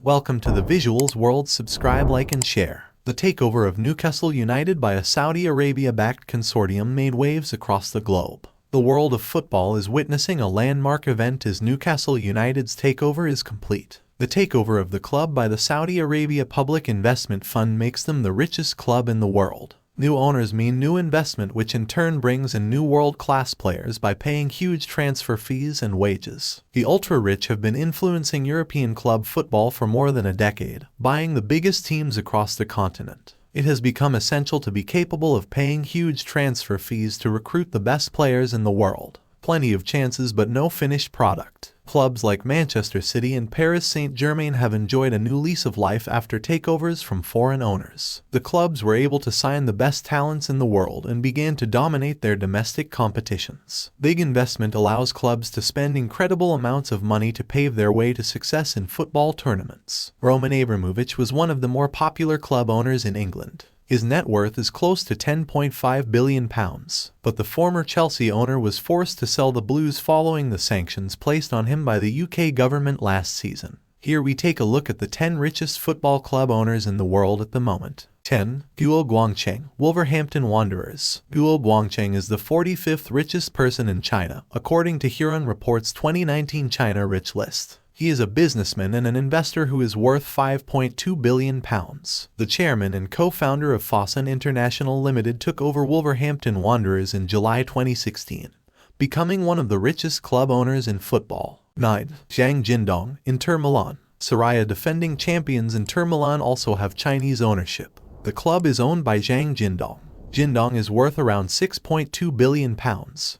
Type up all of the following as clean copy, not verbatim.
Welcome to the Visuals World. Subscribe, like and share. The takeover of Newcastle United by a Saudi Arabia-backed consortium made waves across the globe. The world of football is witnessing a landmark event as Newcastle United's takeover is complete. The takeover of the club by the Saudi Arabia Public Investment Fund makes them the richest club in the world. New owners mean new investment, which in turn brings in new world-class players by paying huge transfer fees and wages. The ultra-rich have been influencing European club football for more than a decade, buying the biggest teams across the continent. It has become essential to be capable of paying huge transfer fees to recruit the best players in the world. Plenty of chances but no finished product. Clubs like Manchester City and Paris Saint-Germain have enjoyed a new lease of life after takeovers from foreign owners. The clubs were able to sign the best talents in the world and began to dominate their domestic competitions. Big investment allows clubs to spend incredible amounts of money to pave their way to success in football tournaments. Roman Abramovich was one of the more popular club owners in England. His net worth is close to £10.5 billion, but the former Chelsea owner was forced to sell the Blues following the sanctions placed on him by the UK government last season. Here we take a look at the 10 richest football club owners in the world at the moment. 10. Guo Guangcheng, Wolverhampton Wanderers. Guo Guangcheng is the 45th richest person in China, according to Huron Report's 2019 China Rich List. He is a businessman and an investor who is worth £5.2 billion. The chairman and co-founder of Fosun International Limited took over Wolverhampton Wanderers in July 2016, becoming one of the richest club owners in football. 9. Zhang Jindong, Inter Milan. Saraya defending champions Inter Milan also have Chinese ownership. The club is owned by Zhang Jindong. Jindong is worth around £6.2 billion.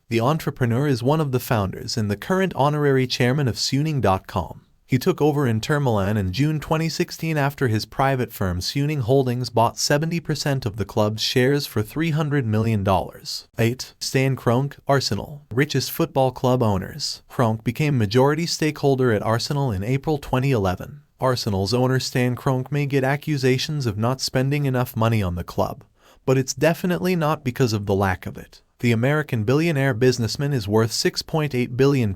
The entrepreneur is one of the founders and the current honorary chairman of Suning.com. He took over Inter Milan in June 2016 after his private firm Suning Holdings bought 70% of the club's shares for $300 million. 8. Stan Kroenke, Arsenal. Richest football club owners. Kroenke became majority stakeholder at Arsenal in April 2011. Arsenal's owner Stan Kroenke may get accusations of not spending enough money on the club, but it's definitely not because of the lack of it. The American billionaire businessman is worth £6.8 billion,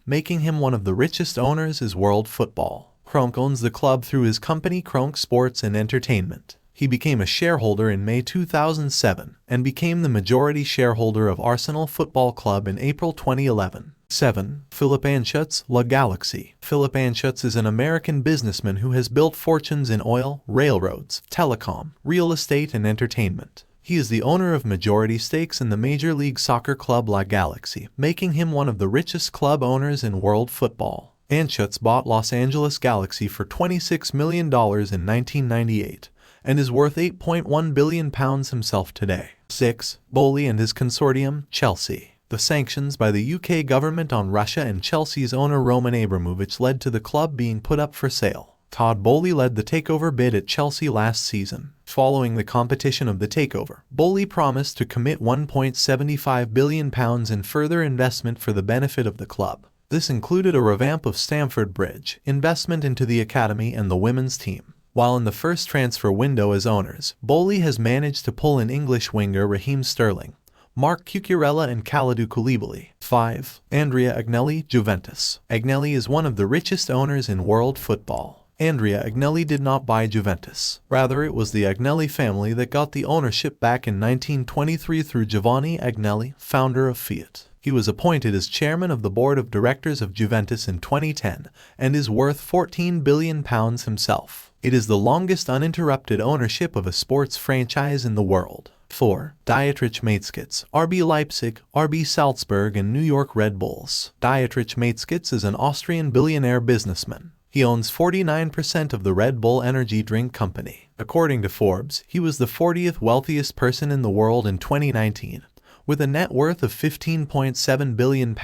making him one of the richest owners in world football. Kroenke owns the club through his company Kroenke Sports and Entertainment. He became a shareholder in May 2007 and became the majority shareholder of Arsenal Football Club in April 2011. 7. Philip Anschutz, La Galaxy. Philip Anschutz is an American businessman who has built fortunes in oil, railroads, telecom, real estate and entertainment. He is the owner of majority stakes in the Major League Soccer club La Galaxy, making him one of the richest club owners in world football. Anschutz bought Los Angeles Galaxy for $26 million in 1998 and is worth £8.1 billion himself today. 6. Bowley and his consortium, Chelsea. The sanctions by the UK government on Russia and Chelsea's owner Roman Abramovich led to the club being put up for sale. Todd Bowley led the takeover bid at Chelsea last season. Following the competition of the takeover, Bowley promised to commit £1.75 billion in further investment for the benefit of the club. This included a revamp of Stamford Bridge, investment into the academy and the women's team. While in the first transfer window as owners, Bowley has managed to pull in English winger Raheem Sterling, Mark Cucurella and Kalidou Koulibaly. 5. Andrea Agnelli, Juventus. Agnelli is one of the richest owners in world football. Andrea Agnelli did not buy Juventus. Rather, it was the Agnelli family that got the ownership back in 1923 through Giovanni Agnelli, founder of Fiat. He was appointed as chairman of the board of directors of Juventus in 2010 and is worth £14 billion himself. It is the longest uninterrupted ownership of a sports franchise in the world. 4. Dietrich Mateschitz, RB Leipzig, RB Salzburg and New York Red Bulls. Dietrich Mateschitz is an Austrian billionaire businessman. He owns 49% of the Red Bull energy drink company. According to Forbes, he was the 40th wealthiest person in the world in 2019, with a net worth of £15.7 billion,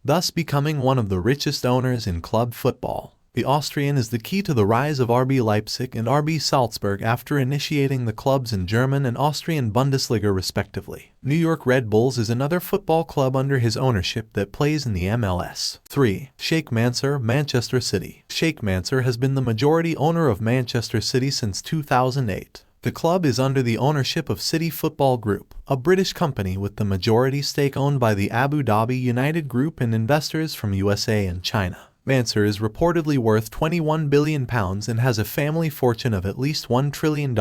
thus becoming one of the richest owners in club football. The Austrian is the key to the rise of RB Leipzig and RB Salzburg after initiating the clubs in German and Austrian Bundesliga respectively. New York Red Bulls is another football club under his ownership that plays in the MLS. 3. Sheikh Mansour, Manchester City. Sheikh Mansour has been the majority owner of Manchester City since 2008. The club is under the ownership of City Football Group, a British company with the majority stake owned by the Abu Dhabi United Group and investors from USA and China. Mansur is reportedly worth £21 billion and has a family fortune of at least $1 trillion,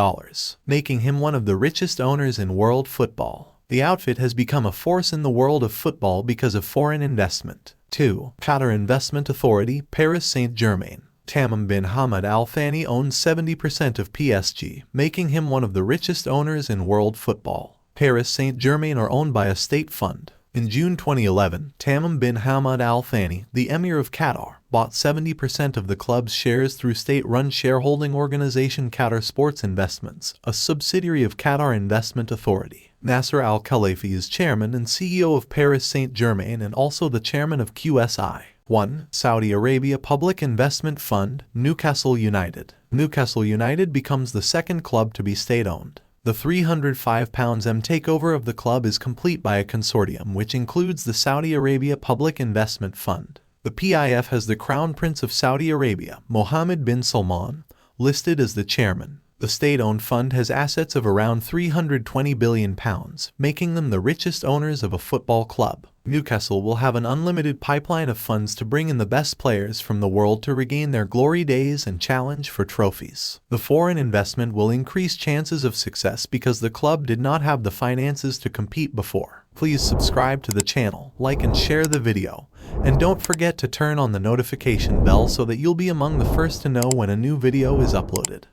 making him one of the richest owners in world football. The outfit has become a force in the world of football because of foreign investment. 2. Qatar Investment Authority, Paris Saint-Germain. Tamim bin Hamad Al Thani owns 70% of PSG, making him one of the richest owners in world football. Paris Saint-Germain are owned by a state fund. In June 2011, Tamim bin Hamad Al Thani, the Emir of Qatar, bought 70% of the club's shares through state-run shareholding organization Qatar Sports Investments, a subsidiary of Qatar Investment Authority. Nasser Al Khelaifi is chairman and CEO of Paris Saint-Germain and also the chairman of QSI. 1. Saudi Arabia Public Investment Fund, Newcastle United. Newcastle United becomes the second club to be state-owned. The £305 takeover of the club is complete by a consortium which includes the Saudi Arabia Public Investment Fund. The PIF has the Crown Prince of Saudi Arabia, Mohammed bin Salman, listed as the chairman. The state-owned fund has assets of around £320 billion, making them the richest owners of a football club. Newcastle will have an unlimited pipeline of funds to bring in the best players from the world to regain their glory days and challenge for trophies. The foreign investment will increase chances of success because the club did not have the finances to compete before. Please subscribe to the channel, like and share the video, and don't forget to turn on the notification bell so that you'll be among the first to know when a new video is uploaded.